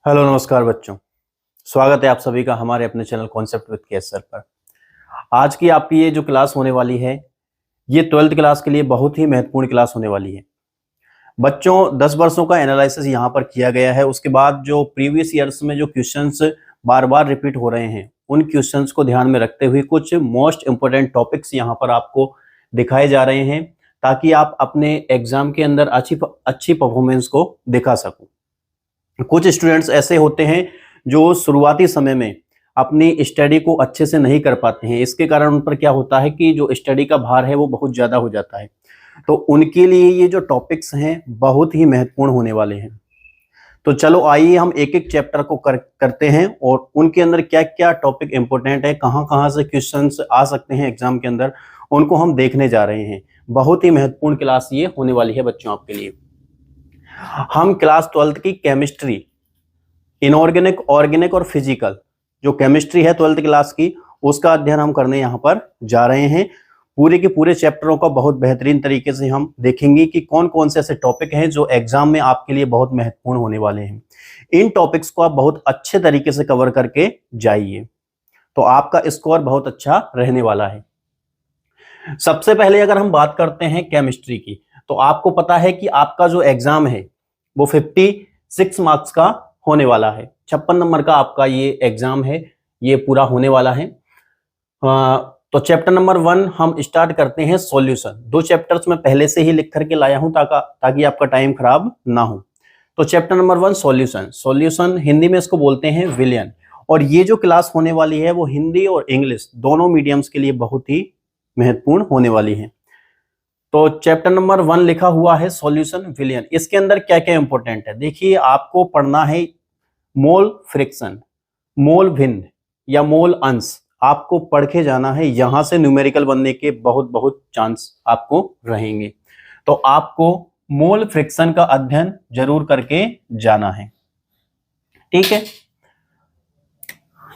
Hello नमस्कार बच्चों। स्वागत है आप सभी का हमारे अपने चैनल कॉन्सेप्ट विद के सर पर। आज की आपकी ये जो क्लास होने वाली है ये 12th क्लास के लिए बहुत ही महत्वपूर्ण क्लास होने वाली है। बच्चों 10 वर्षों का एनालिसिस यहाँ पर किया गया है। उसके बाद जो प्रीवियस ईयर्स में जो क्वेश्चंस बार बार रिपीट हो रहे हैं उन क्वेश्चंस को ध्यान में रखते हुए कुछ मोस्ट इंपोर्टेंट टॉपिक्स यहाँ पर आपको दिखाए जा रहे हैं ताकि आप अपने एग्जाम के अंदर अच्छी परफॉर्मेंस को दिखा सको। कुछ स्टूडेंट्स ऐसे होते हैं जो शुरुआती समय में अपनी स्टडी को अच्छे से नहीं कर पाते हैं। इसके कारण उन पर क्या होता है कि जो स्टडी का भार है वो बहुत ज़्यादा हो जाता है। तो उनके लिए ये जो टॉपिक्स हैं बहुत ही महत्वपूर्ण होने वाले हैं। तो चलो आइए हम एक एक चैप्टर को करते हैं और उनके अंदर क्या क्या टॉपिक इंपॉर्टेंट है, कहाँ कहाँ से क्वेश्चंस आ सकते हैं एग्जाम के अंदर, उनको हम देखने जा रहे हैं। बहुत ही महत्वपूर्ण क्लास ये होने वाली है बच्चों आपके लिए। हम क्लास 12th की केमिस्ट्री, इनऑर्गेनिक, ऑर्गेनिक और फिजिकल जो केमिस्ट्री है 12th क्लास की उसका अध्ययन हम करने यहाँ पर जा रहे हैं। पूरे के पूरे चैप्टरों का बहुत बेहतरीन तरीके से हम देखेंगे कि कौन कौन से ऐसे टॉपिक हैं जो एग्जाम में आपके लिए बहुत महत्वपूर्ण होने वाले हैं। इन टॉपिक्स को आप बहुत अच्छे तरीके से कवर करके जाइए तो आपका स्कोर बहुत अच्छा रहने वाला है। सबसे पहले अगर हम बात करते हैं केमिस्ट्री की तो आपको पता है कि आपका जो एग्जाम है वो 56 मार्क्स का होने वाला है। 56 नंबर का आपका ये एग्जाम है, ये पूरा होने वाला है। तो चैप्टर नंबर 1 हम स्टार्ट करते हैं सॉल्यूशन। 2 चैप्टर्स मैं पहले से ही लिख करके लाया हूं ताकि आपका टाइम खराब ना हो। तो chapter number 1 solution. Solution Hindi में इसको बोलते हैं विलयन। और ये जो क्लास होने वाली है वो हिंदी और इंग्लिश दोनों मीडियम्स के लिए बहुत ही महत्वपूर्ण होने वाली है। तो चैप्टर नंबर 1 लिखा हुआ है सॉल्यूशन विलयन। इसके अंदर क्या क्या इंपॉर्टेंट है देखिए, आपको पढ़ना है मोल फ्रिक्शन, मोल भिन्न या मोल अंश, आपको पढ़ के जाना है। यहां से न्यूमेरिकल बनने के बहुत बहुत चांस आपको रहेंगे। तो आपको मोल फ्रिक्शन का अध्ययन जरूर करके जाना है, ठीक है।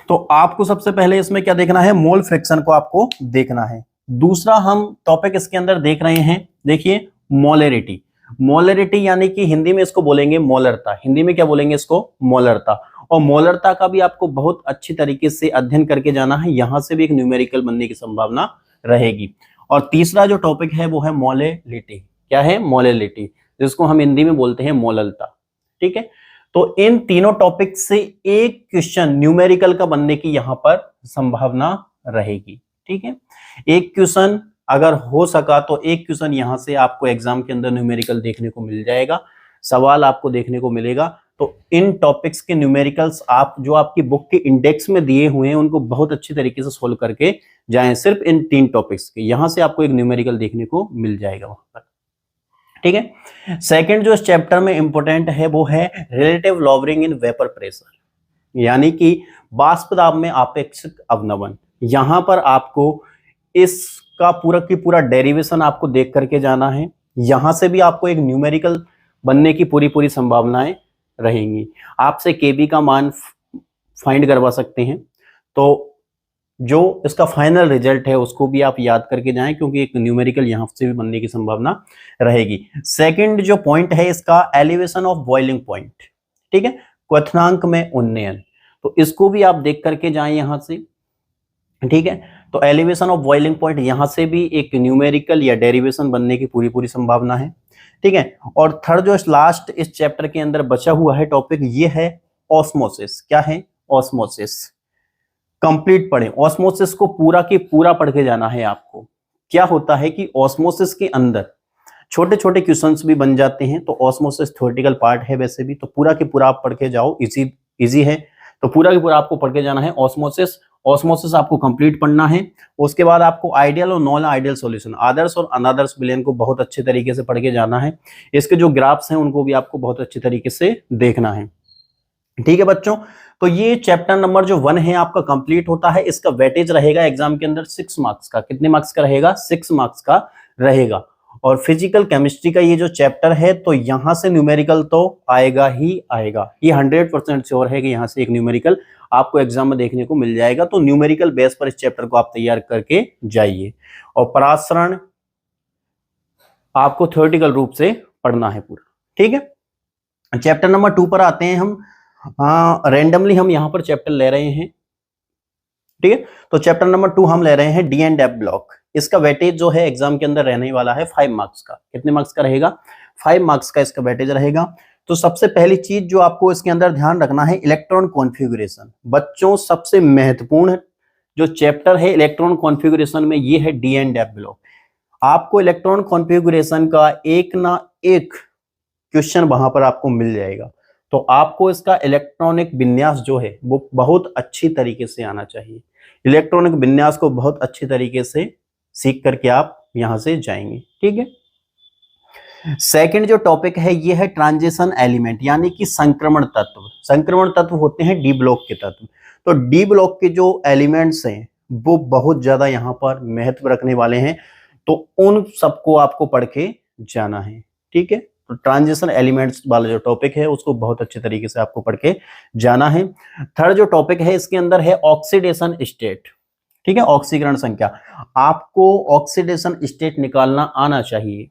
तो आपको सबसे पहले इसमें क्या देखना है, मोल फ्रिक्शन को आपको देखना है। दूसरा हम टॉपिक इसके अंदर देख रहे हैं, देखिए मोलरिटी। मोलरिटी यानी कि हिंदी में इसको बोलेंगे मोलरता। हिंदी में क्या बोलेंगे इसको, मोलरता। और मोलरता का भी आपको बहुत अच्छी तरीके से अध्ययन करके जाना है। यहां से भी एक न्यूमेरिकल बनने की संभावना रहेगी। और तीसरा जो टॉपिक है वो है मोलेलिटी। क्या है, मोलेलिटी, जिसको हम हिंदी में बोलते हैं मोललता, ठीक है। तो इन तीनों टॉपिक से एक क्वेश्चन न्यूमेरिकल का बनने की यहां पर संभावना रहेगी, ठीक है। एक क्वेश्चन अगर हो सका तो एक क्वेश्चन यहां से आपको एग्जाम के अंदर न्यूमेरिकल देखने को मिल जाएगा, सवाल आपको देखने को मिलेगा। तो इन टॉपिक्स के न्यूमेरिकल्स आप जो आपकी बुक के इंडेक्स में दिए हुए हैं उनको बहुत अच्छी तरीके से सोल्व करके जाएं। सिर्फ इन 3 टॉपिक्स के यहां से आपको एक न्यूमेरिकल देखने को मिल जाएगा वहां पर, ठीक है। सेकंड जो इस चैप्टर में इंपॉर्टेंट है वो है relative lowering in vapour pressure, यानी कि वाष्प दाब में आपेक्षिक अवनमन। यहां पर आपको इसका पूरा की पूरा डेरिवेशन आपको देख करके जाना है। यहां से भी आपको एक न्यूमेरिकल बनने की पूरी पूरी संभावनाएं रहेंगी। आपसे केबी का मान फाइंड करवा सकते हैं। तो जो इसका फाइनल रिजल्ट है उसको भी आप याद करके जाएं क्योंकि एक न्यूमेरिकल यहां से भी बनने की संभावना रहेगी। सेकंड जो पॉइंट है इसका एलिवेशन ऑफ बॉइलिंग पॉइंट, ठीक है, क्वथनांक में उन्नयन। तो इसको भी आप देख करके जाएं यहां से, ठीक है। तो एलिवेशन ऑफ बॉइलिंग पॉइंट यहां से भी एक न्यूमेरिकल या डेरिवेशन बनने की पूरी पूरी संभावना है, ठीक है। और थर्ड जो लास्ट इस चैप्टर के अंदर बचा हुआ है टॉपिक ये है ऑस्मोसिस। क्या है, ऑस्मोसिस। कंप्लीट पढ़ें ऑस्मोसिस को, पूरा की पूरा पढ़ के जाना है आपको। क्या होता है कि ऑस्मोसिस के अंदर छोटे छोटे क्वेश्चंस भी बन जाते हैं। तो ऑस्मोसिस थ्योरेटिकल पार्ट है वैसे भी, तो पूरा की पूरा आप पढ़ के जाओ, इजी है। तो पूरा की पूरा आपको पढ़ के जाना है ऑस्मोसिस। ऑस्मोसिस आपको कंप्लीट पढ़ना है। उसके बाद आपको आइडियल और नॉन आइडियल सॉल्यूशन, आदर्श और अनादर्श विलयन को बहुत अच्छे तरीके से पढ़ के जाना है। इसके जो ग्राफ्स हैं उनको भी आपको बहुत अच्छे तरीके से देखना है, ठीक है बच्चों। तो ये चैप्टर नंबर जो 1 है आपका कंप्लीट होता है। इसका वेटेज रहेगा एग्जाम के अंदर 6 मार्क्स का। कितने मार्क्स का रहेगा, 6 मार्क्स का रहेगा। और फिजिकल केमिस्ट्री का ये जो चैप्टर है तो यहां से न्यूमेरिकल तो आएगा ही आएगा। ये 100% श्योर है कि यहां से एक न्यूमेरिकल आपको एग्जाम में देखने को मिल जाएगा। तो न्यूमेरिकल बेस पर इस चैप्टर को आप तैयार करके जाइए। और परासरण आपको थ्योरेटिकल रूप से पढ़ना है पूरा, ठीक है। चैप्टर नंबर 2 पर आते हैं हम। रेंडमली हम यहाँ पर चैप्टर ले रहे हैं, ठीक है। तो चैप्टर नंबर 2 हम ले रहे हैं डी एंड एफ ब्लॉक। इसका वेटेज जो है एग्जाम के अंदर रहने वाला है 5 मार्क्स का। कितने मार्क्स का रहेगा? 5 मार्क्स का इसका वेटेज रहेगा। तो सबसे पहली चीज जो आपको इसके अंदर ध्यान रखना है, इलेक्ट्रॉन कॉन्फ़िगरेशन। बच्चों सबसे महत्वपूर्ण जो चैप्टर है इलेक्ट्रॉन कॉन्फ़िगरेशन में ये है डी एंड एफ ब्लॉक। आपको इलेक्ट्रॉन कॉन्फ़िगरेशन का एक ना एक क्वेश्चन वहां पर आपको मिल जाएगा। तो आपको इसका इलेक्ट्रॉनिक विन्यास जो है वो बहुत अच्छी तरीके से आना चाहिए। इलेक्ट्रॉनिक विन्यास को बहुत अच्छी तरीके से सीख करके आप यहां से जाएंगे, ठीक है। सेकंड जो टॉपिक है ये है ट्रांजिशन एलिमेंट, यानी कि संक्रमण तत्व। संक्रमण तत्व होते हैं डी ब्लॉक के तत्व। तो डी ब्लॉक के जो एलिमेंट्स हैं वो बहुत ज्यादा यहाँ पर महत्व रखने वाले हैं, तो उन सबको आपको पढ़ के जाना है, ठीक है। तो ट्रांजिशन एलिमेंट्स वाला जो टॉपिक है उसको बहुत अच्छे तरीके से आपको पढ़ के जाना है। थर्ड जो टॉपिक है इसके अंदर है ऑक्सीडेशन स्टेट, ठीक है, ऑक्सीकरण संख्या। आपको ऑक्सीडेशन स्टेट निकालना आना चाहिए,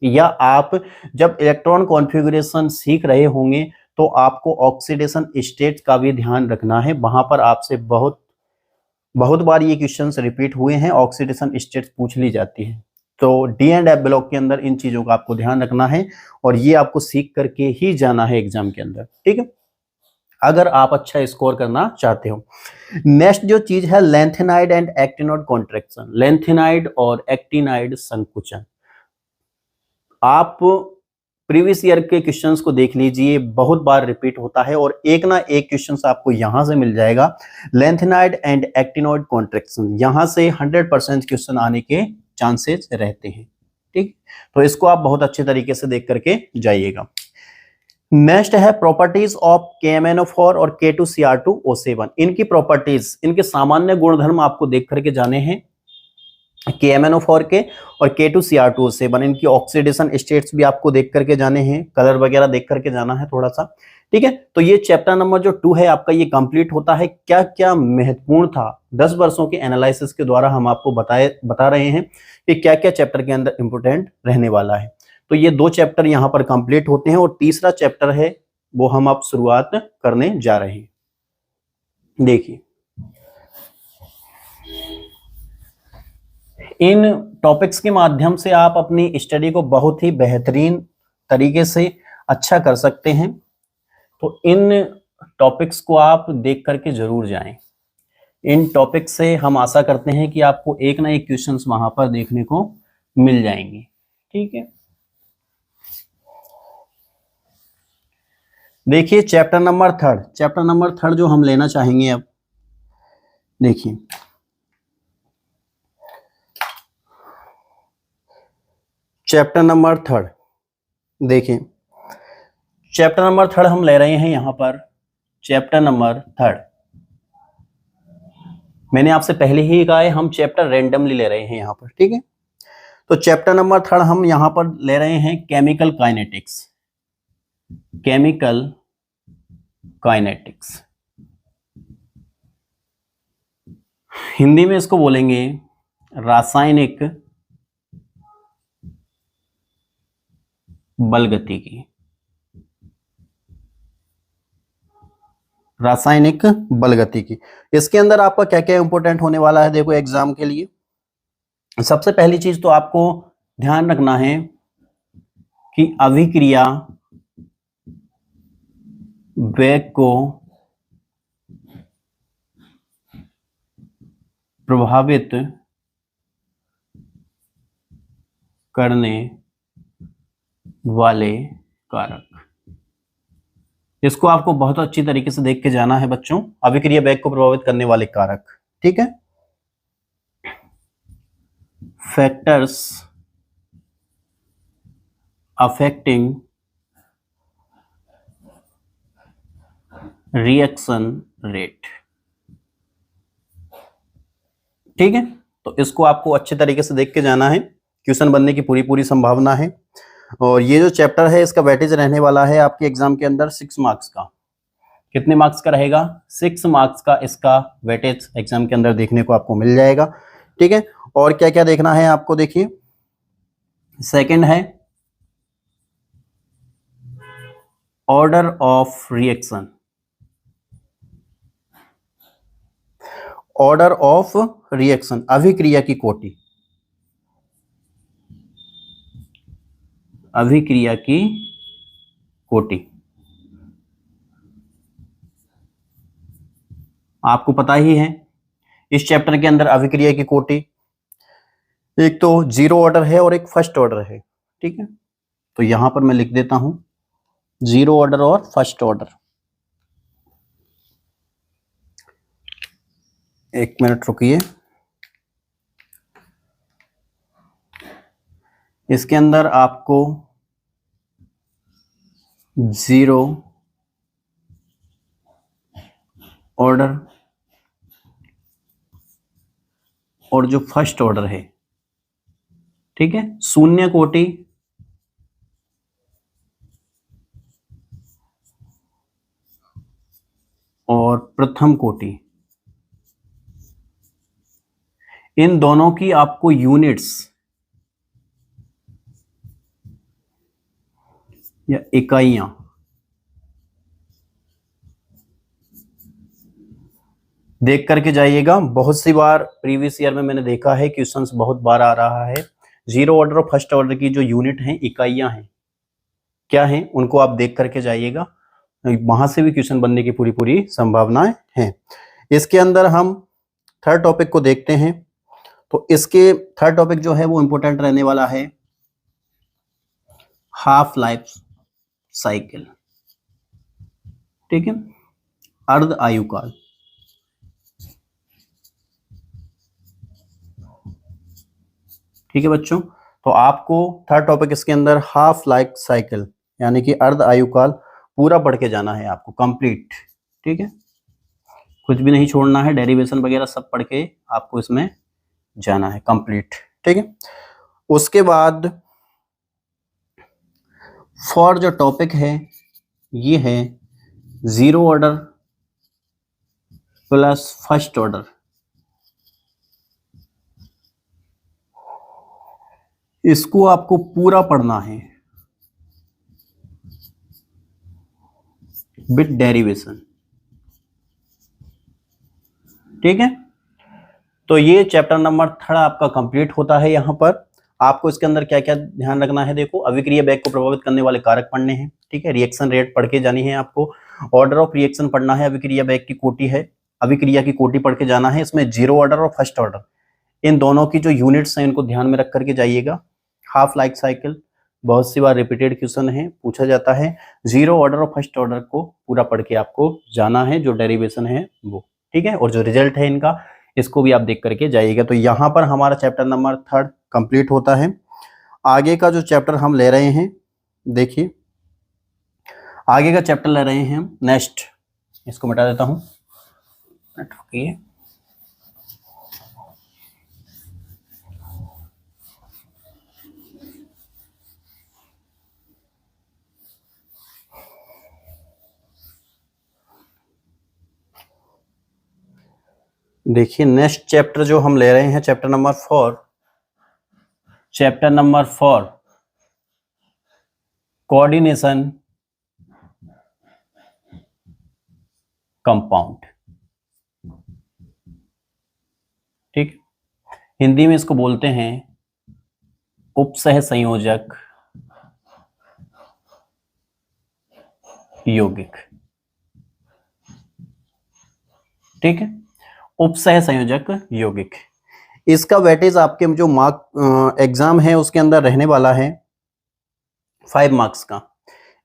या आप जब इलेक्ट्रॉन कॉन्फ़िगरेशन सीख रहे होंगे तो आपको ऑक्सीडेशन स्टेट का भी ध्यान रखना है। वहां पर आपसे बहुत बार ये क्वेश्चंस रिपीट हुए हैं, ऑक्सीडेशन स्टेट पूछ ली जाती है। तो डी एंड एफ ब्लॉक के अंदर इन चीजों का आपको ध्यान रखना है और ये आपको सीख करके ही जाना है एग्जाम के अंदर, ठीक है, अगर आप अच्छा स्कोर करना चाहते हो। नेक्स्ट जो चीज है lanthanide and actinoid contraction. Lanthanide और एक्टिनाइड संकुचन। आप प्रीवियस ईयर के क्वेश्चंस को देख लीजिए, बहुत बार रिपीट होता है और एक ना एक क्वेश्चंस आपको यहां से मिल जाएगा। लेंथेनाइड एंड एक्टिनोइड कॉन्ट्रैक्शन, यहां से 100% क्वेश्चन आने के चांसेस रहते हैं, ठीक। तो इसको आप बहुत अच्छे तरीके से देख करके जाइएगा। नेक्स्ट है प्रॉपर्टीज ऑफ KMnO4 और K2Cr2O7। इनकी प्रॉपर्टीज, इनके सामान्य गुणधर्म आपको देख करके जाने हैं। KMnO4 के और K2Cr2O7 इनकी ऑक्सीडेशन स्टेट्स भी आपको देख करके जाने हैं, कलर वगैरह देख करके जाना है थोड़ा सा, ठीक है। तो ये चैप्टर नंबर जो 2 है आपका ये कंप्लीट होता है। क्या क्या महत्वपूर्ण था 10 वर्षों के एनालिसिस के द्वारा हम आपको बता रहे हैं कि क्या क्या चैप्टर के अंदर इंपोर्टेंट रहने वाला है। तो ये 2 चैप्टर यहाँ पर कंप्लीट होते हैं और तीसरा चैप्टर है वो हम अब शुरुआत करने जा रहे हैं। देखिए, इन टॉपिक्स के माध्यम से आप अपनी स्टडी को बहुत ही बेहतरीन तरीके से अच्छा कर सकते हैं। तो इन टॉपिक्स को आप देख करके जरूर जाएं। इन टॉपिक्स से हम आशा करते हैं कि आपको एक ना एक क्वेश्चंस वहां पर देखने को मिल जाएंगे, ठीक है। देखिए चैप्टर नंबर 3 जो हम लेना चाहेंगे अब, देखिए चैप्टर नंबर 3, देखिए चैप्टर नंबर 3 हम ले रहे हैं यहां पर। चैप्टर नंबर 3 मैंने आपसे पहले ही कहा है हम चैप्टर रैंडमली ले रहे हैं यहां पर, ठीक है। तो चैप्टर नंबर 3 हम यहां पर ले रहे हैं chemical kinetics. Chemical kinetics, Hindi में इसको बोलेंगे रासायनिक बलगतिकी। रासायनिक बलगतिकी, इसके अंदर आपका क्या क्या इंपॉर्टेंट होने वाला है देखो एग्जाम के लिए। सबसे पहली चीज तो आपको ध्यान रखना है कि अभिक्रिया वेग को प्रभावित करने वाले कारक, इसको आपको बहुत अच्छी तरीके से देख के जाना है बच्चों। अभिक्रिया वेग को प्रभावित करने वाले कारक, ठीक है। फैक्टर्स अफेक्टिंग रिएक्शन रेट, ठीक है। तो इसको आपको अच्छे तरीके से देख के जाना है, क्वेश्चन बनने की पूरी संभावना है। और ये जो चैप्टर है इसका वेटेज रहने वाला है आपके एग्जाम के अंदर 6 मार्क्स का। कितने मार्क्स का रहेगा? 6 मार्क्स का इसका वेटेज एग्जाम के अंदर देखने को आपको मिल जाएगा, ठीक है। और क्या क्या देखना है आपको, देखिए सेकंड है order of reaction. Order of reaction, अभिक्रिया की कोटि, अभिक्रिया की कोटि। आपको पता ही है इस चैप्टर के अंदर अभिक्रिया की कोटि एक तो जीरो ऑर्डर है और एक फर्स्ट ऑर्डर है, ठीक है। तो यहां पर मैं लिख देता हूं जीरो ऑर्डर और फर्स्ट ऑर्डर। एक मिनट रुकिए, इसके अंदर आपको जीरो ऑर्डर और जो फर्स्ट ऑर्डर है, ठीक है, शून्य कोटि और प्रथम कोटि, इन दोनों की आपको यूनिट्स या इकाइयां देख करके जाइएगा। बहुत सी बार प्रीवियस ईयर में मैंने देखा है, क्वेश्चंस बहुत बार आ रहा है। जीरो ऑर्डर और फर्स्ट ऑर्डर की जो यूनिट हैं, इकाइयां हैं, क्या हैं, उनको आप देख करके जाइएगा, वहां से भी क्वेश्चन बनने की पूरी पूरी संभावनाएं हैं। इसके अंदर हम थर्ड टॉपिक को देखते हैं। तो इसके थर्ड टॉपिक जो है वो इंपॉर्टेंट रहने वाला है हाफ लाइफ साइकिल, ठीक है, अर्ध आयुकाल। ठीक है बच्चों, तो आपको थर्ड टॉपिक इसके अंदर हाफ लाइफ साइकिल यानी कि अर्ध आयुकाल पूरा पढ़ के जाना है आपको कंप्लीट, ठीक है, कुछ भी नहीं छोड़ना है, डेरिवेशन वगैरह सब पढ़ के आपको इसमें जाना है कंप्लीट, ठीक है। उसके बाद फॉर जो टॉपिक है ये है zero order plus first order. इसको आपको पूरा पढ़ना है विद डेरिवेशन, ठीक है। तो ये चैप्टर नंबर थर्ड आपका कंप्लीट होता है। यहाँ पर आपको इसके अंदर क्या क्या ध्यान रखना है, देखो अभिक्रिया वेग को प्रभावित करने वाले कारक पढ़ने हैं, ठीक है, रिएक्शन रेट पढ़ के जानी है आपको, ऑर्डर ऑफ रिएक्शन पढ़ना है, अभिक्रिया वेग की कोटि है, अभिक्रिया की कोटि पढ़ के जाना है, इसमें जीरो ऑर्डर और फर्स्ट ऑर्डर इन दोनों की जो यूनिट्स हैं इनको ध्यान में रख करके जाइएगा। हाफ लाइफ साइकिल बहुत सी बार रिपीटेड क्वेश्चन है, पूछा जाता है, जीरो ऑर्डर और फर्स्ट ऑर्डर को पूरा पढ़ के आपको जाना है, जो डेरिवेशन है वो, ठीक है, और जो रिजल्ट है इनका इसको भी आप देख करके जाइएगा। तो यहाँ पर हमारा चैप्टर नंबर थर्ड कंप्लीट होता है। आगे का जो चैप्टर हम ले रहे हैं, देखिए आगे का चैप्टर ले रहे हैं हम नेक्स्ट, इसको मिटा देता हूँ, रुकिए, देखिए नेक्स्ट चैप्टर जो हम ले रहे हैं chapter number 4, chapter number 4 coordination compound, ठीक, हिंदी में इसको बोलते हैं उपसह संयोजक यौगिक, ठीक है, उपसह संयोजक यौगिक। इसका वेटेज आपके जो मार्क एग्जाम है उसके अंदर रहने वाला है 5 मार्क्स का।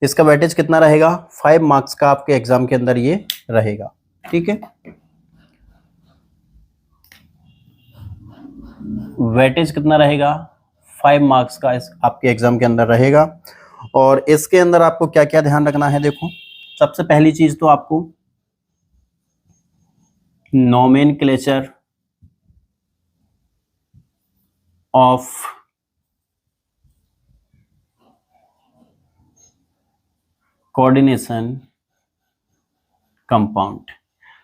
इसका वेटेज कितना रहेगा, 5 मार्क्स का आपके एग्जाम के अंदर ये रहेगा, ठीक है, वेटेज कितना रहेगा, 5 मार्क्स का इस आपके एग्जाम के अंदर रहेगा। और इसके अंदर आपको क्या क्या ध्यान रखना है, देखो सबसे पहली चीज तो आपको नोमेनक्लेचर ऑफ कोऑर्डिनेशन कंपाउंड,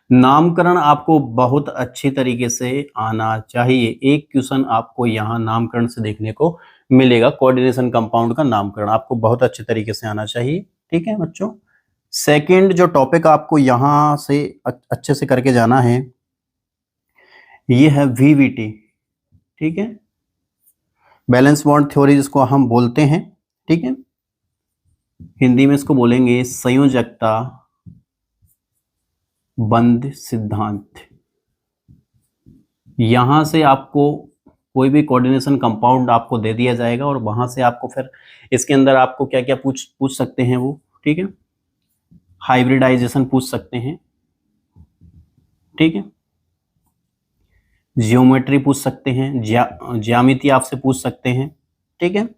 नामकरण आपको बहुत अच्छी तरीके से आना चाहिए। एक क्वेश्चन आपको यहाँ नामकरण से देखने को मिलेगा, कोऑर्डिनेशन कंपाउंड का नामकरण आपको बहुत अच्छे तरीके से आना चाहिए, ठीक है बच्चों। सेकंड जो टॉपिक आपको यहाँ से अच्छे से करके जाना है ये है वीवीटी, ठीक है, बैलेंस बॉन्ड थ्योरी जिसको हम बोलते हैं, ठीक है, हिंदी में इसको बोलेंगे संयोजकता बंध सिद्धांत। यहां से आपको कोई भी कोऑर्डिनेशन कंपाउंड आपको दे दिया जाएगा और वहां से आपको फिर इसके अंदर आपको क्या क्या पूछ सकते हैं वो, ठीक है, हाइब्रिडाइजेशन पूछ सकते हैं, ठीक है, जियोमेट्री पूछ सकते हैं, ज्यामिति आपसे पूछ सकते हैं, ठीक है,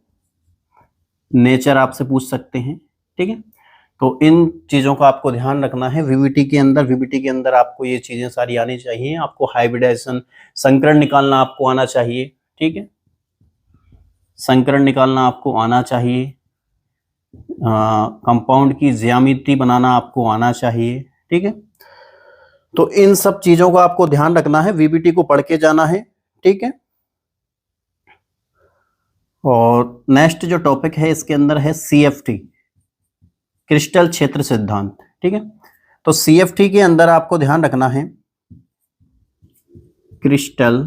नेचर आपसे पूछ सकते हैं, ठीक है। तो इन चीजों का आपको ध्यान रखना है। वीवीटी के अंदर आपको ये चीजें सारी आनी चाहिए। आपको हाइब्रिडाइजेशन, संकरण निकालना आपको आना चाहिए, ठीक है, संकरण निकालना आपको आना चाहिए, कंपाउंड की ज्यामिति बनाना आपको आना चाहिए, ठीक है। तो इन सब चीजों का आपको ध्यान रखना है, वीवीटी को पढ़ के जाना है, ठीक है। और नेक्स्ट जो टॉपिक है इसके अंदर है सीएफटी, क्रिस्टल क्षेत्र सिद्धांत, ठीक है। तो सीएफटी के अंदर आपको ध्यान रखना है क्रिस्टल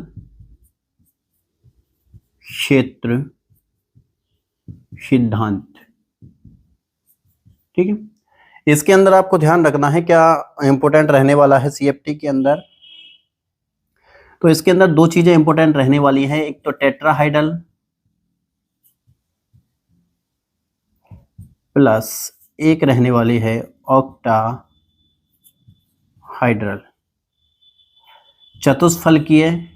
क्षेत्र सिद्धांत, ठीक है। इसके अंदर आपको ध्यान रखना है क्या इंपॉर्टेंट रहने वाला है सीएफटी के अंदर। तो इसके अंदर दो चीजें इंपॉर्टेंट रहने वाली है, एक तो टेट्राहाइड्रल प्लस एक रहने वाली है ऑक्टाहाइड्रल, चतुष्फलकीय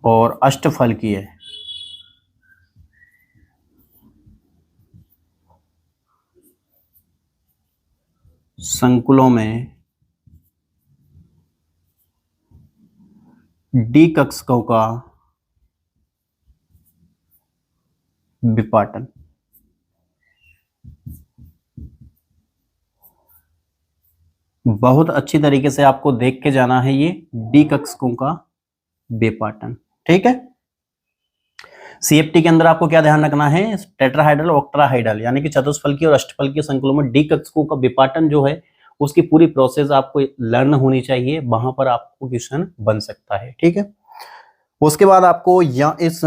और अष्टफलकीय। संकुलों में डी कक्षकों का विपाटन। बहुत अच्छी तरीके से आपको देख के जाना है ये डी कक्षकों का विपाटन, ठीक है। सीएफटी के अंदर आपको क्या ध्यान रखना है, टेट्राहाइड्रल, ऑक्टाहाइड्रल यानी कि चतुष्फलकीय और अष्टफलकीय संकुलों में डी कक्षकों का विपाटन जो है उसकी पूरी प्रोसेस आपको लर्न होनी चाहिए, वहां पर आपको क्वेश्चन बन सकता है, ठीक है। उसके बाद आपको या इस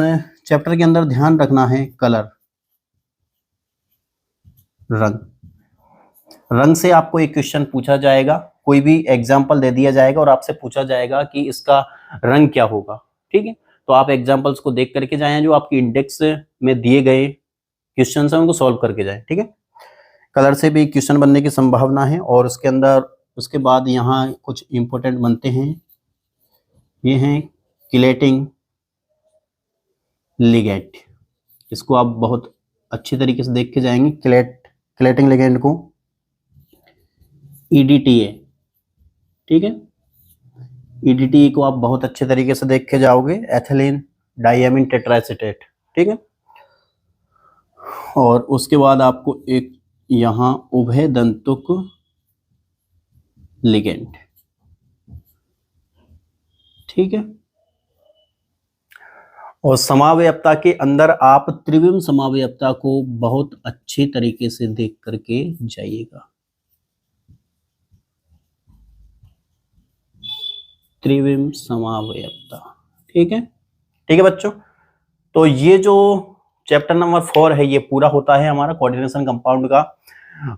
चैप्टर के अंदर ध्यान रखना है कलर, रंग से आपको एक क्वेश्चन पूछा जाएगा, कोई भी एग्जाम्पल दे दिया जाएगा और आपसे पूछा जाएगा कि इसका रंग क्या होगा, ठीक है। तो आप एग्जाम्पल्स को देख करके जाएं, जो आपकी इंडेक्स में दिए गए क्वेश्चन है उनको सॉल्व करके जाएं, ठीक है। कलर से भी क्वेश्चन बनने की संभावना है। और उसके अंदर उसके बाद यहाँ कुछ इंपॉर्टेंट बनते हैं, ये हैं किलेटिंग लिगेंड, इसको आप बहुत अच्छी तरीके से देख के जाएंगे। किलेटिंग लिगेंड को EDTA, ठीक है, EDTA को आप बहुत अच्छे तरीके से देख के जाओगे, एथिलीन डाइएमीन टेट्राएसीटेट, ठीक है। और उसके बाद आपको एक यहाँ उभय दंतुक लिगेंड, ठीक है। और समावयवता के अंदर आप त्रिविम समावयवता को बहुत अच्छी तरीके से देख करके जाइएगा, त्रिविम समावयवता, ठीक है, ठीक है बच्चों। तो ये जो चैप्टर नंबर 4 है ये पूरा होता है हमारा कोऑर्डिनेशन कंपाउंड का।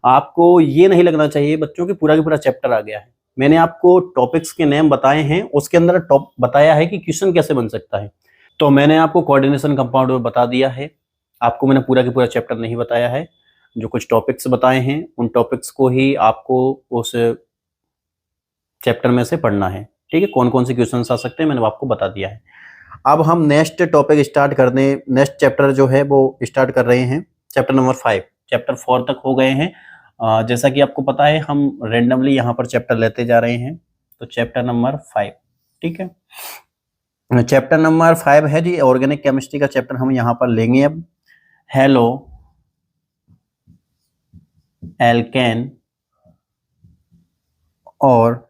आपको ये नहीं लगना चाहिए बच्चों कि पूरा का पूरा चैप्टर आ गया है। मैंने आपको टॉपिक्स के नेम बताए हैं, उसके अंदर टॉप बताया है कि क्वेश्चन कैसे बन सकता है। तो मैंने आपको कोऑर्डिनेशन कंपाउंड में बता दिया है, आपको मैंने पूरा का पूरा चैप्टर नहीं बताया है। जो कुछ टॉपिक्स बताए हैं उन टॉपिक्स को ही आपको उस चैप्टर में से पढ़ना है, ठीक है। कौन कौन से क्वेश्चन आ सकते हैं मैंने आपको बता दिया है। अब हम नेक्स्ट टॉपिक स्टार्ट करने, नेक्स्ट चैप्टर जो है वो स्टार्ट कर रहे हैं, चैप्टर नंबर 5। चैप्टर 4 तक हो गए हैं। जैसा कि आपको पता है हम रेंडमली यहाँ पर चैप्टर लेते जा रहे हैं। तो चैप्टर नंबर 5, ठीक है, चैप्टर नंबर 5 है जी ऑर्गेनिक केमिस्ट्री का चैप्टर हम यहाँ पर लेंगे अब। हेलो एल्केन और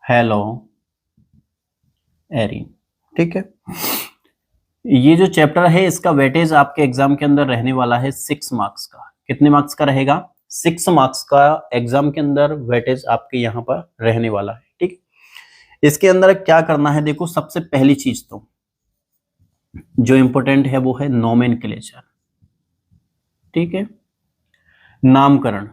हेलो एरीन, ठीक है। ये जो चैप्टर है इसका वेटेज आपके एग्जाम के अंदर रहने वाला है 6 मार्क्स का। कितने मार्क्स का रहेगा? 6 मार्क्स का एग्जाम के अंदर वेटेज आपके यहाँ पर रहने वाला है। ठीक, इसके अंदर क्या करना है, देखो सबसे पहली चीज तो जो इंपॉर्टेंट है वो है नोमेनक्लेचर। ठीक है, नामकरण।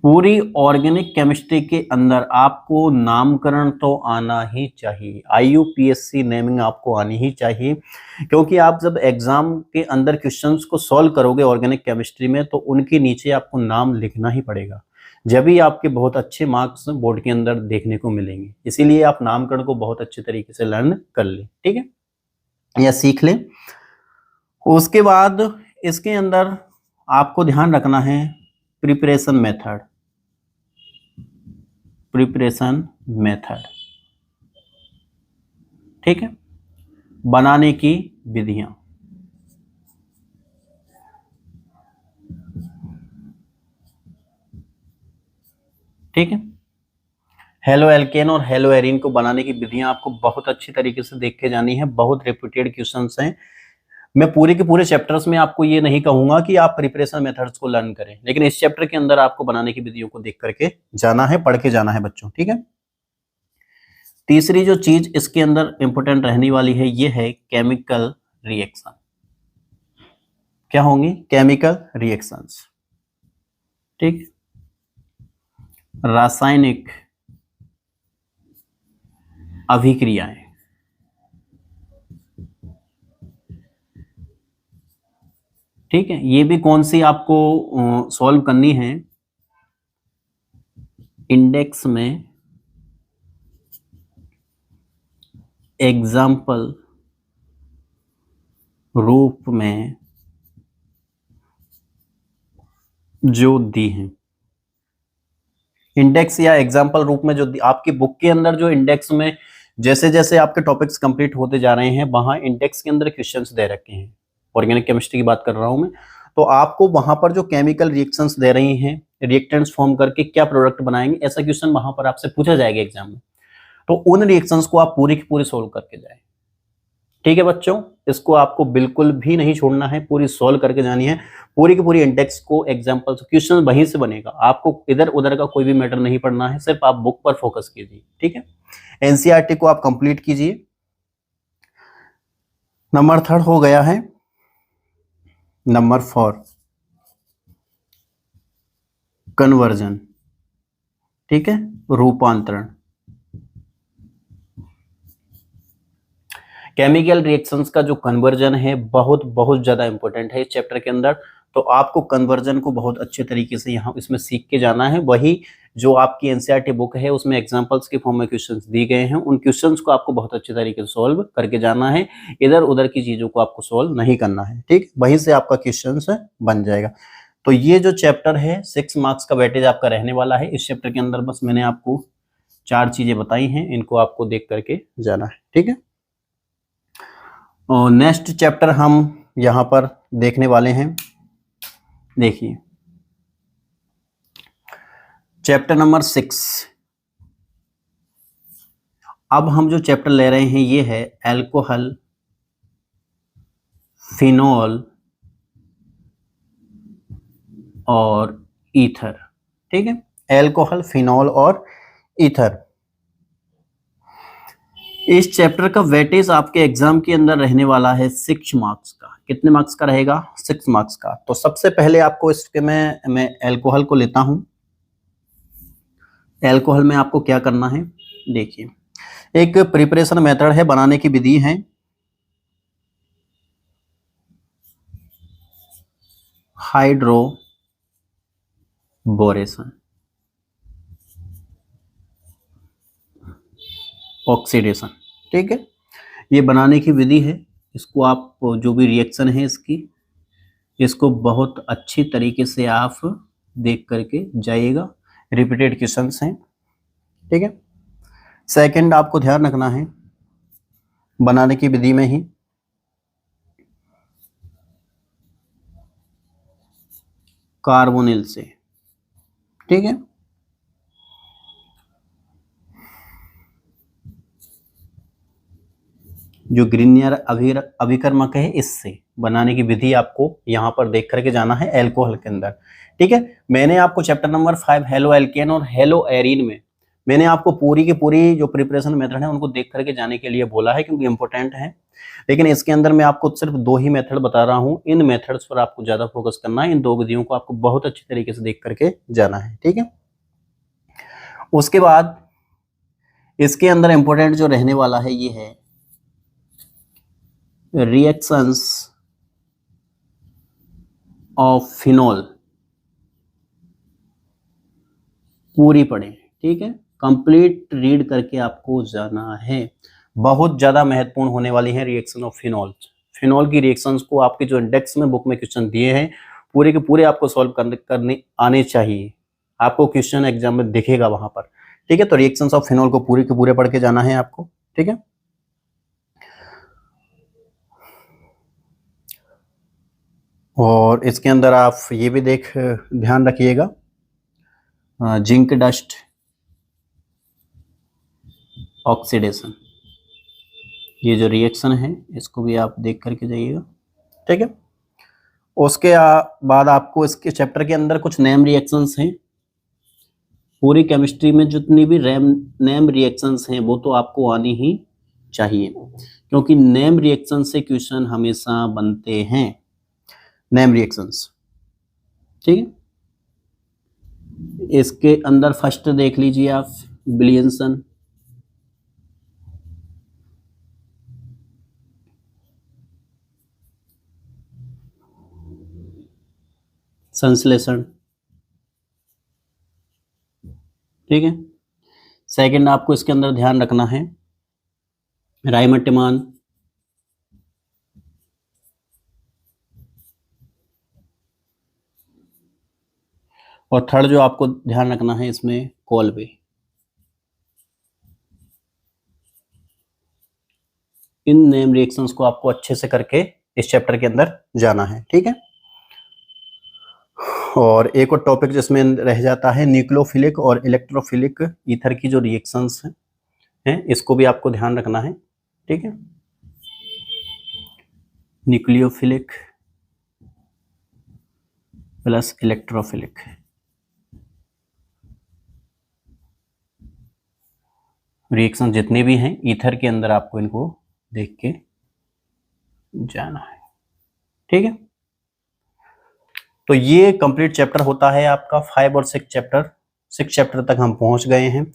पूरी ऑर्गेनिक केमिस्ट्री के अंदर आपको नामकरण तो आना ही चाहिए, IUPAC नेमिंग आपको आनी ही चाहिए, क्योंकि आप जब एग्जाम के अंदर क्वेश्चंस को सॉल्व करोगे ऑर्गेनिक केमिस्ट्री में तो उनके नीचे आपको नाम लिखना ही पड़ेगा, जब भी आपके बहुत अच्छे मार्क्स बोर्ड के अंदर देखने को मिलेंगे। इसीलिए आप नामकरण को बहुत अच्छे तरीके से लर्न कर लें, ठीक है, या सीख लें। उसके बाद इसके अंदर आपको ध्यान रखना है प्रिपरेशन मेथड। ठीक है, बनाने की विधियां। ठीक है, हेलो एल्केन और हेलो एरीन को बनाने की विधियां आपको बहुत अच्छी तरीके से देख के जानी है। बहुत रिपीटेड क्वेश्चंस हैं। मैं पूरे के पूरे चैप्टर्स में आपको ये नहीं कहूंगा कि आप प्रिपरेशन मेथड्स को लर्न करें, लेकिन इस चैप्टर के अंदर आपको बनाने की विधियों को देख करके जाना है, पढ़ के जाना है बच्चों। ठीक है, तीसरी जो चीज इसके अंदर इंपॉर्टेंट रहने वाली है ये है केमिकल रिएक्शन। क्या होंगी? Chemical reactions. ठीक, रासायनिक अभिक्रियाएं। ठीक है, ये भी कौन सी आपको सॉल्व करनी है, इंडेक्स में एग्जाम्पल रूप में जो दी है। इंडेक्स या एग्जाम्पल रूप में जो आपकी बुक के अंदर जो इंडेक्स में जैसे जैसे आपके टॉपिक्स कंप्लीट होते जा रहे हैं वहां इंडेक्स के अंदर क्वेश्चंस दे रखे हैं, ऑर्गेनिक केमिस्ट्री की बात कर रहा हूं मैं, तो आपको वहां पर जो केमिकल रिएक्शंस दे रही हैं, रिएक्टेंट्स फॉर्म करके क्या प्रोडक्ट बनाएंगे, ऐसा क्वेश्चन वहां पर आपसे पूछा जाएगा एग्जाम में, तो उन रिएक्शंस को आप पूरी की पूरी सोल्व करके जाए। ठीक है बच्चों, इसको आपको बिल्कुल भी नहीं छोड़ना है, पूरी सोल्व करके जानी है। पूरी की पूरी इंडेक्स को एग्जाम्पल क्वेश्चन वहीं से बनेगा, आपको इधर उधर का कोई भी मैटर नहीं पढ़ना है, सिर्फ आप बुक पर फोकस कीजिए। ठीक है, एनसीईआरटी को आप कंप्लीट कीजिए। नंबर 3 हो गया है। Number 4 conversion. ठीक है, रूपांतरण। केमिकल रिएक्शंस का जो कन्वर्जन है बहुत बहुत ज्यादा इंपॉर्टेंट है इस चैप्टर के अंदर, तो आपको कन्वर्जन को बहुत अच्छे तरीके से यहाँ इसमें सीख के जाना है। वही जो आपकी एनसीईआरटी बुक है उसमें एग्जांपल्स के फॉर्म में क्वेश्चंस दिए गए हैं, उन क्वेश्चंस को आपको बहुत अच्छे तरीके से सॉल्व करके जाना है, इधर उधर की चीजों को आपको सॉल्व नहीं करना है। ठीक, वहीं से आपका क्वेश्चन बन जाएगा। तो ये जो चैप्टर है 6 मार्क्स का वेटेज आपका रहने वाला है। इस चैप्टर के अंदर बस मैंने आपको 4 चीजें बताई हैं, इनको आपको देख करके जाना है। ठीक है, और नेक्स्ट चैप्टर हम यहां पर देखने वाले हैं। देखिए चैप्टर नंबर 6। अब हम जो चैप्टर ले रहे हैं ये है अल्कोहल, फिनॉल और ईथर। ठीक है, अल्कोहल, फिनॉल और ईथर। इस चैप्टर का वेटेज आपके एग्जाम के अंदर रहने वाला है 6 मार्क्स का। कितने मार्क्स का रहेगा? 6 मार्क्स का। तो सबसे पहले आपको इसके मैं अल्कोहल को लेता हूं। अल्कोहल में आपको क्या करना है, देखिए एक प्रिपरेशन मेथड है, बनाने की विधि है। Hydroboration, oxidation. ठीक है, ये बनाने की विधि है। इसको आप जो भी रिएक्शन है इसको बहुत अच्छी तरीके से आप देख करके जाइएगा, रिपीटेड क्वेश्चंस हैं। ठीक है, सेकंड आपको ध्यान रखना है बनाने की विधि में ही कार्बोनिल से। ठीक है, जो ग्रीनियर अभिकर्मक है इससे, बनाने की विधि आपको यहाँ पर देख करके जाना है एल्कोहल के अंदर। ठीक है, मैंने आपको चैप्टर नंबर 5 हेलो एल्केन और हेलो एरीन में मैंने आपको पूरी की पूरी जो प्रिपरेशन मेथड है उनको देख करके जाने के लिए बोला है, क्योंकि इंपॉर्टेंट है। लेकिन इसके अंदर मैं आपको सिर्फ 2 ही मेथड बता रहा हूँ, इन मेथड्स पर आपको ज्यादा फोकस करना है, इन 2 विधियों को आपको बहुत अच्छी तरीके से देख करके जाना है। ठीक है, उसके बाद इसके अंदर इंपॉर्टेंट जो रहने वाला है ये है रिएक्शंस ऑफ फिनॉल। पूरी पढ़े, ठीक है, कंप्लीट रीड करके आपको जाना है। बहुत ज्यादा महत्वपूर्ण होने वाली है रिएक्शन ऑफ फिनॉल। फिनॉल की रिएक्शंस को आपके जो इंडेक्स में बुक में क्वेश्चन दिए हैं पूरे के पूरे आपको सॉल्व करने आने चाहिए। आपको क्वेश्चन एग्जाम में दिखेगा वहां पर। ठीक है, तो रिएक्शंस ऑफ फिनॉल को पूरे के पूरे पढ़ के जाना है आपको। ठीक है, और इसके अंदर आप ये भी ध्यान रखिएगा, जिंक डस्ट ऑक्सीडेशन, ये जो रिएक्शन है इसको भी आप देख करके जाइएगा। ठीक है, उसके बाद आपको इसके चैप्टर के अंदर कुछ नेम रिएक्शंस हैं। पूरी केमिस्ट्री में जितनी भी नेम रिएक्शंस हैं वो तो आपको आनी ही चाहिए, क्योंकि नेम रिएक्शन से क्वेश्चन हमेशा बनते हैं। नेम रिएक्शंस, ठीक है, इसके अंदर फर्स्ट देख लीजिए आप, विलियमसन, संश्लेषण, ठीक है। सेकंड आपको इसके अंदर ध्यान रखना है राइमटिमान, और थर्ड जो आपको ध्यान रखना है इसमें कोल्बे। इन नेम रिएक्शंस को आपको अच्छे से करके इस चैप्टर के अंदर जाना है। ठीक है, और एक और टॉपिक जिसमें रह जाता है न्यूक्लियोफिलिक और इलेक्ट्रोफिलिक ईथर की जो रिएक्शंस हैं इसको भी आपको ध्यान रखना है। ठीक है, न्यूक्लियोफिलिक प्लस इलेक्ट्रोफिलिक, रिएक्शन जितने भी हैं ईथर के अंदर आपको इनको देख के जाना है। ठीक है, तो ये कंप्लीट चैप्टर होता है आपका 5 और 6 चैप्टर। 6 चैप्टर तक हम पहुंच गए हैं।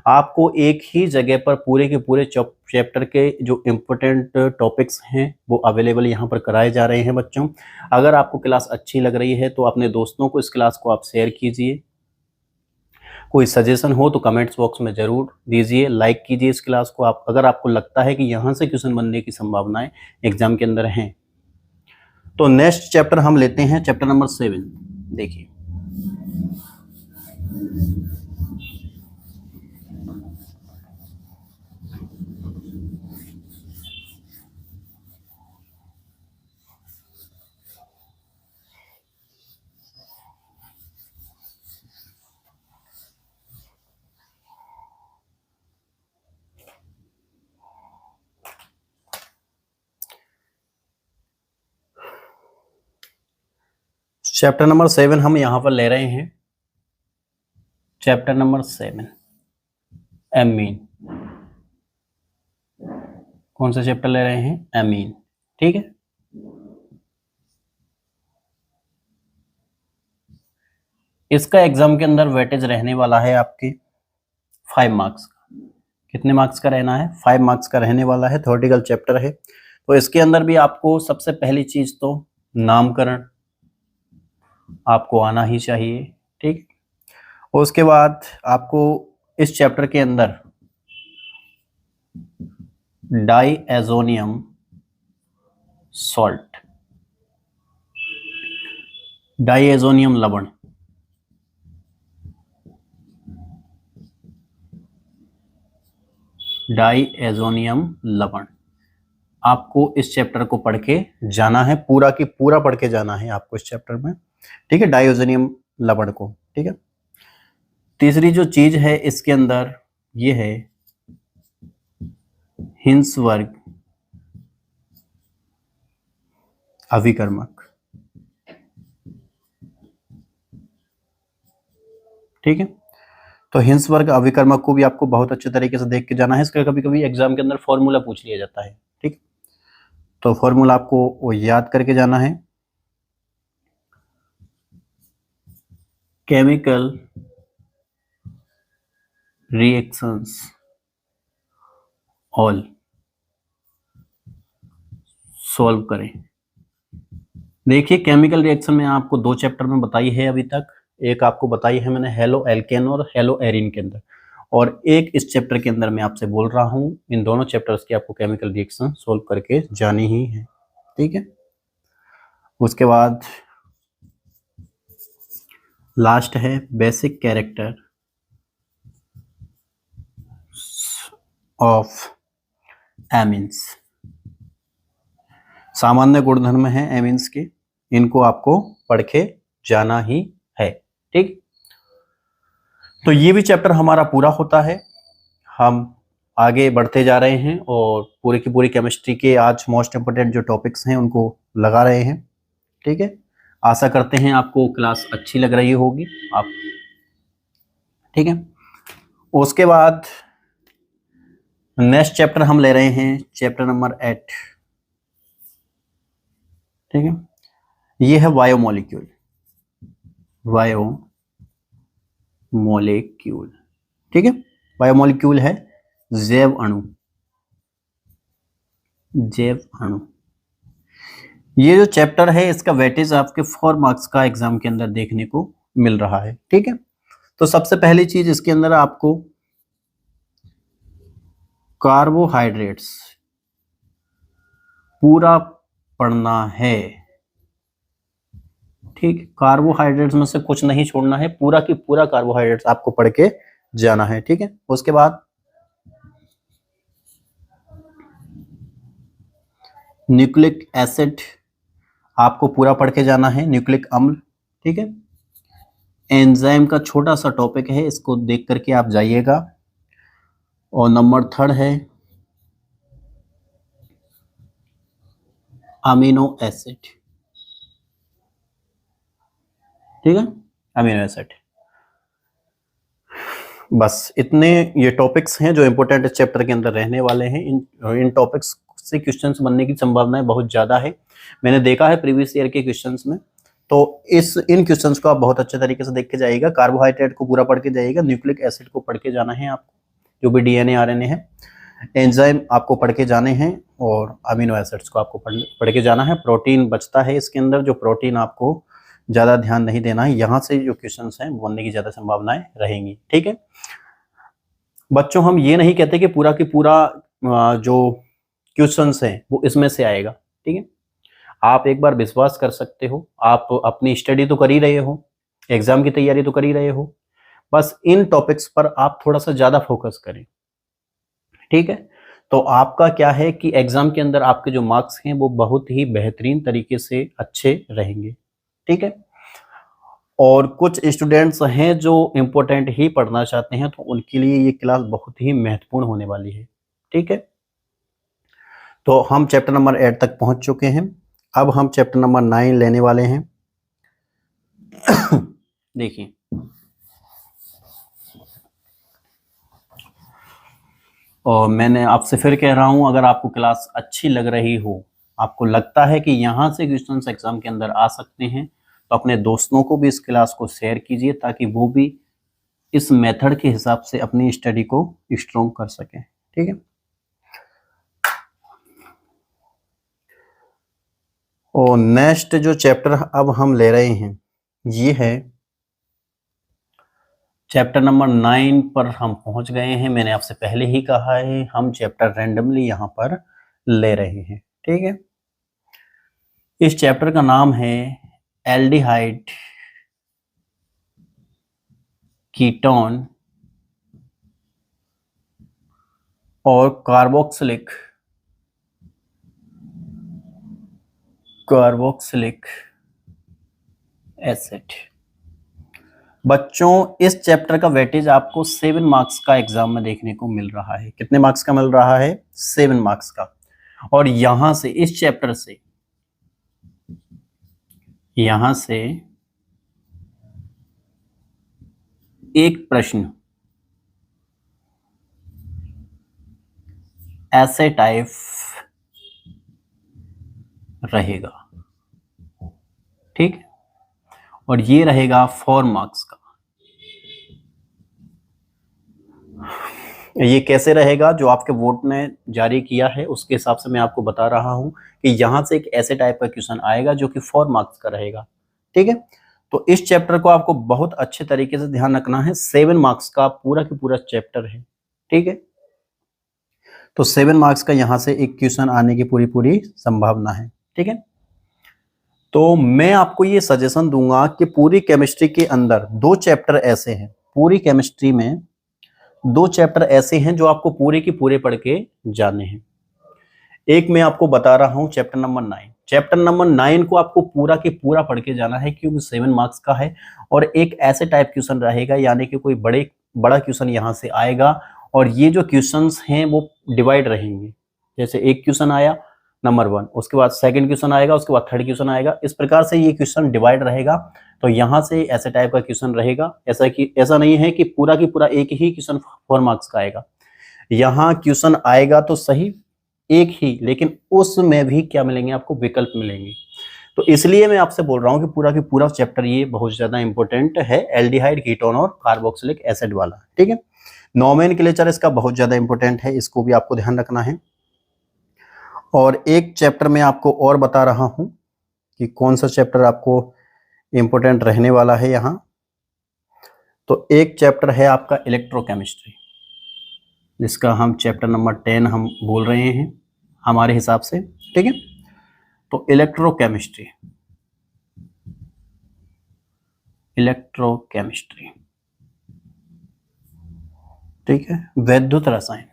आपको एक ही जगह पर पूरे के पूरे चैप्टर के जो इम्पोर्टेंट टॉपिक्स हैं वो अवेलेबल यहाँ पर कराए जा रहे हैं बच्चों। अगर आपको क्लास अच्छी लग रही है तो अपने दोस्तों को इस क्लास को आप शेयर कीजिए। कोई सजेशन हो तो कमेंट्स बॉक्स में जरूर दीजिए, लाइक कीजिए इस क्लास को। आप अगर आपको लगता है कि यहाँ से क्वेश्चन बनने की संभावनाएं एग्जाम के अंदर हैं, तो नेक्स्ट चैप्टर हम लेते हैं चैप्टर नंबर 7। देखिए, चैप्टर नंबर 7 हम यहां पर ले रहे हैं। Chapter number 7 amine. कौन सा चैप्टर ले रहे हैं? एमीन। ठीक है, इसका एग्जाम के अंदर वेटेज रहने वाला है आपके 5 मार्क्स का। कितने मार्क्स का रहना है? 5 मार्क्स का रहने वाला है। थ्योरेटिकल चैप्टर है, तो इसके अंदर भी आपको सबसे पहली चीज तो नामकरण आपको आना ही चाहिए। ठीक, उसके बाद आपको इस चैप्टर के अंदर डाईएजोनियम सॉल्ट, डाईएजोनियम लवण, डाईएजोनियम लवण आपको इस चैप्टर को पढ़ के जाना है। पूरा की पूरा पढ़ के जाना है आपको इस चैप्टर में। ठीक है, डाईएजोनियम लवण को। ठीक है, तीसरी जो चीज है इसके अंदर ये है हिंसवर्ग अभिकर्मक। ठीक है, तो हिंसवर्ग अभिकर्मक को भी आपको बहुत अच्छे तरीके से देख के जाना है। इसका कभी कभी एग्जाम के अंदर फॉर्मूला पूछ लिया जाता है। ठीक, तो फॉर्मूला आपको वो याद करके जाना है। केमिकल रिएक्शंस ऑल सॉल्व करें। देखिए, केमिकल रिएक्शन में आपको 2 चैप्टर में बताई है अभी तक। एक आपको बताई है मैंने हेलो एल्केन और हेलो एरिन के अंदर, और एक इस चैप्टर के अंदर मैं आपसे बोल रहा हूं। इन दोनों चैप्टर्स की आपको केमिकल रिएक्शन सोल्व करके जानी ही है। ठीक है, उसके बाद लास्ट है बेसिक कैरेक्टर ऑफ एमिन्स। सामान्य गुणधर्म है एमिन्स के, इनको आपको पढ़ के जाना ही है। ठीक, तो ये भी चैप्टर हमारा पूरा होता है। हम आगे बढ़ते जा रहे हैं और पूरी की पूरी केमिस्ट्री के आज मोस्ट इंपोर्टेंट जो टॉपिक्स हैं उनको लगा रहे हैं। ठीक है, आशा करते हैं आपको क्लास अच्छी लग रही होगी आप। ठीक है, उसके बाद नेक्स्ट चैप्टर हम ले रहे हैं चैप्टर नंबर 8। ठीक है, ये है बायोमोलिक्यूल। बायोमोलिक्यूल, ठीक है, बायोमोलिक्यूल है जैव अणु। जैव अणु, ये जो चैप्टर है इसका वेटेज आपके 4 मार्क्स का एग्जाम के अंदर देखने को मिल रहा है। ठीक है, तो सबसे पहली चीज इसके अंदर आपको कार्बोहाइड्रेट्स पूरा पढ़ना है। ठीक, कार्बोहाइड्रेट्स में से कुछ नहीं छोड़ना है, पूरा की पूरा कार्बोहाइड्रेट्स आपको पढ़ के जाना है। ठीक है, उसके बाद न्यूक्लिक एसिड आपको पूरा पढ़ के जाना है, न्यूक्लिक अम्ल। ठीक है, एंजाइम का छोटा सा टॉपिक है, इसको देख करके आप जाइएगा। और नंबर 3 है अमीनो एसिड। ठीक है, अमीनो एसिड। बस इतने ये टॉपिक्स हैं जो इंपॉर्टेंट चैप्टर के अंदर रहने वाले हैं। इन टॉपिक्स से क्वेश्चंस बनने की संभावनाएं बहुत ज्यादा है। मैंने देखा है प्रीवियस ईयर के क्वेश्चंस में, तो इन क्वेश्चंस को आप बहुत अच्छे तरीके से देख के जाइएगा। कार्बोहाइड्रेट को पूरा पढ़ के जाइएगा, न्यूक्लिक एसिड को पढ़ के जाना है आपको, जो भी डीएनए आरएनए है, एंजाइम आपको पढ़ के जाने हैं, और अमीनो एसिड्स को आपको पढ़ के जाना है। प्रोटीन बचता है इसके अंदर, जो प्रोटीन आपको ज्यादा ध्यान नहीं देना है, यहाँ से जो क्वेश्चंस हैं बनने की ज्यादा संभावनाएं रहेंगी। ठीक है बच्चों, हम ये नहीं कहते कि पूरा की पूरा जो क्वेश्चंस हैं वो इसमें से आएगा। ठीक है, आप एक बार विश्वास कर सकते हो, आप अपनी स्टडी तो कर ही रहे हो, एग्जाम की तैयारी तो कर ही रहे हो, बस इन टॉपिक्स पर आप थोड़ा सा ज्यादा फोकस करें। ठीक है, तो आपका क्या है कि एग्जाम के अंदर आपके जो मार्क्स हैं वो बहुत ही बेहतरीन तरीके से अच्छे रहेंगे। ठीक है, और कुछ स्टूडेंट्स हैं जो इम्पोर्टेंट ही पढ़ना चाहते हैं, तो उनके लिए ये क्लास बहुत ही महत्वपूर्ण होने वाली है। ठीक है, तो हम चैप्टर नंबर 8 तक पहुंच चुके हैं। अब हम चैप्टर नंबर 9 लेने वाले हैं। देखिए, और मैंने आपसे फिर कह रहा हूं, अगर आपको क्लास अच्छी लग रही हो, आपको लगता है कि यहां से क्वेश्चंस एग्जाम के अंदर आ सकते हैं, तो अपने दोस्तों को भी इस क्लास को शेयर कीजिए, ताकि वो भी इस मेथड के हिसाब से अपनी स्टडी को स्ट्रॉन्ग कर सकें। ठीक है, और नेक्स्ट जो चैप्टर अब हम ले रहे हैं ये है चैप्टर नंबर 9 पर हम पहुंच गए हैं। मैंने आपसे पहले ही कहा है, हम चैप्टर रैंडमली यहां पर ले रहे हैं। ठीक है, इस चैप्टर का नाम है एल्डिहाइड कीटोन और कार्बोक्सिलिक एसिड। बच्चों, इस चैप्टर का वेटेज आपको 7 मार्क्स का एग्जाम में देखने को मिल रहा है। कितने मार्क्स का मिल रहा है? 7 मार्क्स का। और यहां से, इस चैप्टर से यहां से एक प्रश्न ऐसे टाइप रहेगा, ठीक है, और ये रहेगा 4 मार्क्स का। ये कैसे रहेगा, जो आपके बोर्ड ने जारी किया है उसके हिसाब से मैं आपको बता रहा हूं कि यहां से एक ऐसे टाइप का क्वेश्चन आएगा जो कि 4 मार्क्स का रहेगा, ठीक है। तो इस चैप्टर को आपको बहुत अच्छे तरीके से ध्यान रखना है। 7 मार्क्स का पूरा की पूरा चैप्टर है, ठीक है। तो 7 मार्क्स का यहां से एक क्वेश्चन आने की पूरी पूरी संभावना है, ठीक है। तो मैं आपको ये सजेशन दूंगा कि पूरी केमिस्ट्री के अंदर 2 चैप्टर ऐसे हैं, पूरी केमिस्ट्री में 2 चैप्टर ऐसे हैं जो आपको पूरे के पूरे पढ़ के जाने हैं। एक मैं आपको बता रहा हूं चैप्टर नंबर 9। चैप्टर नंबर 9 को आपको पूरा के पूरा पढ़ के जाना है क्योंकि 7 मार्क्स का है और एक ऐसे टाइप क्वेश्चन रहेगा, यानी कि कोई बड़ा क्वेश्चन यहां से आएगा और ये जो क्वेश्चंस हैं वो डिवाइड रहेंगे। जैसे एक क्वेश्चन आया नंबर 1, उसके बाद सेकंड क्वेश्चन आएगा, उसके बाद थर्ड क्वेश्चन आएगा, इस प्रकार से ये क्वेश्चन डिवाइड रहेगा। तो यहाँ से ऐसे टाइप का क्वेश्चन रहेगा। ऐसा नहीं है कि पूरा की पूरा एक ही क्वेश्चन 4 मार्क्स का आएगा। यहाँ क्वेश्चन आएगा तो सही एक ही, लेकिन उसमें भी क्या मिलेंगे आपको, विकल्प मिलेंगे। तो इसलिए मैं आपसे बोल रहा हूँ कि पूरा की पूरा चैप्टर ये बहुत ज्यादा इंपॉर्टेंट है, एल्डिहाइड, कीटोन और कार्बोक्सिलिक एसिड वाला, ठीक है। नोमेनक्लेचर इसका बहुत ज्यादा इंपॉर्टेंट है, इसको भी आपको ध्यान रखना है। और एक चैप्टर में आपको और बता रहा हूं कि कौन सा चैप्टर आपको इंपॉर्टेंट रहने वाला है यहां। तो एक चैप्टर है आपका इलेक्ट्रोकेमिस्ट्री, जिसका हम चैप्टर नंबर 10 हम बोल रहे हैं हमारे हिसाब से, ठीक है। तो इलेक्ट्रोकेमिस्ट्री ठीक है, वैद्युत रसायन।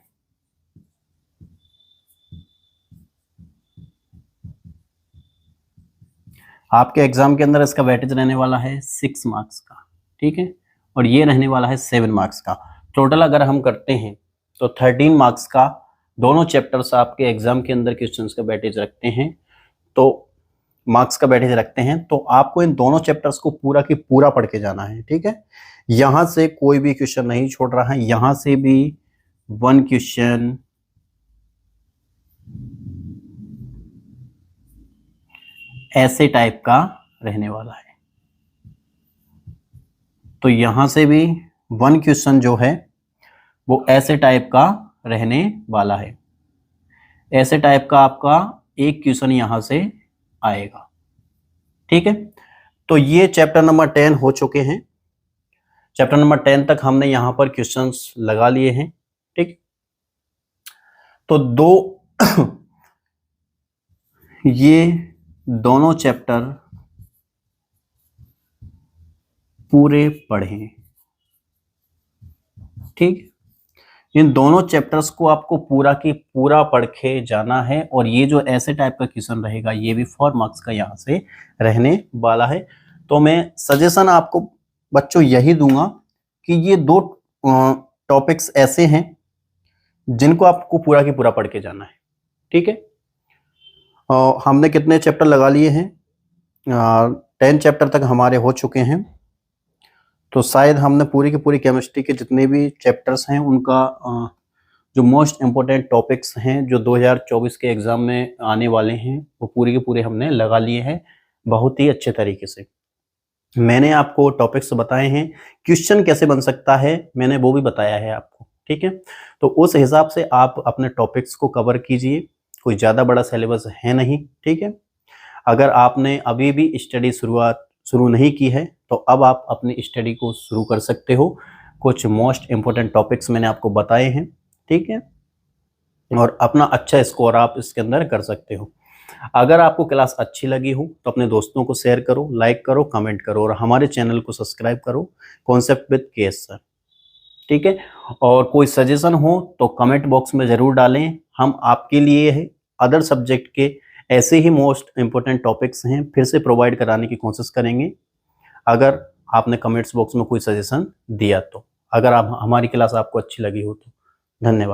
आपके एग्जाम के अंदर इसका वेटेज रहने वाला है 6 मार्क्स का, ठीक है, और ये रहने वाला है 7 मार्क्स का। टोटल अगर हम करते हैं तो 13 मार्क्स का दोनों चैप्टर्स आपके एग्जाम के अंदर क्वेश्चंस का वेटेज रखते हैं, तो मार्क्स का वेटेज रखते हैं। तो आपको इन दोनों चैप्टर्स को पूरा की पूरा पढ़ के जाना है, ठीक है। यहां से कोई भी क्वेश्चन नहीं छोड़ रहा है, यहां से भी 1 क्वेश्चन, ऐसे टाइप का रहने वाला है। तो यहां से भी 1 क्वेश्चन जो है वो ऐसे टाइप का रहने वाला है। ऐसे टाइप का आपका एक क्वेश्चन यहां से आएगा, ठीक है। तो ये चैप्टर नंबर 10 हो चुके हैं। चैप्टर नंबर 10 तक हमने यहां पर क्वेश्चंस लगा लिए हैं, ठीक। तो ये दोनों चैप्टर पूरे पढ़ें, ठीक। इन दोनों चैप्टर्स को आपको पूरा की पूरा पढ़ के जाना है और ये जो ऐसे टाइप का क्वेश्चन रहेगा ये भी 4 मार्क्स का यहां से रहने वाला है। तो मैं सजेशन आपको बच्चों यही दूंगा कि ये 2 टॉपिक्स ऐसे हैं जिनको आपको पूरा की पूरा पढ़ के जाना है, ठीक है। हमने कितने चैप्टर लगा लिए हैं, 10 चैप्टर तक हमारे हो चुके हैं। तो शायद हमने पूरी की पूरी केमिस्ट्री के जितने भी चैप्टर्स हैं उनका जो मोस्ट इम्पोर्टेंट टॉपिक्स हैं जो 2024 के एग्जाम में आने वाले हैं वो पूरे के पूरे हमने लगा लिए हैं बहुत ही अच्छे तरीके से। मैंने आपको टॉपिक्स बताए हैं, क्वेश्चन कैसे बन सकता है मैंने वो भी बताया है आपको, ठीक है। तो उस हिसाब से आप अपने टॉपिक्स को कवर कीजिए, कोई ज़्यादा बड़ा सिलेबस है नहीं, ठीक है। अगर आपने अभी भी स्टडी शुरू नहीं की है तो अब आप अपनी स्टडी को शुरू कर सकते हो। कुछ मोस्ट इम्पोर्टेंट टॉपिक्स मैंने आपको बताए हैं, ठीक है, और अपना अच्छा स्कोर आप इसके अंदर कर सकते हो। अगर आपको क्लास अच्छी लगी हो तो अपने दोस्तों को शेयर करो, लाइक करो, कमेंट करो और हमारे चैनल को सब्सक्राइब करो, कॉन्सेप्ट विद केएस सर, ठीक है। और कोई सजेशन हो तो कमेंट बॉक्स में ज़रूर डालें, हम आपके लिए अदर सब्जेक्ट के ऐसे ही मोस्ट इम्पोर्टेंट टॉपिक्स हैं फिर से प्रोवाइड कराने की कोशिश करेंगे, अगर आपने कमेंट्स बॉक्स में कोई सजेशन दिया तो। अगर आप हमारी क्लास आपको अच्छी लगी हो तो धन्यवाद।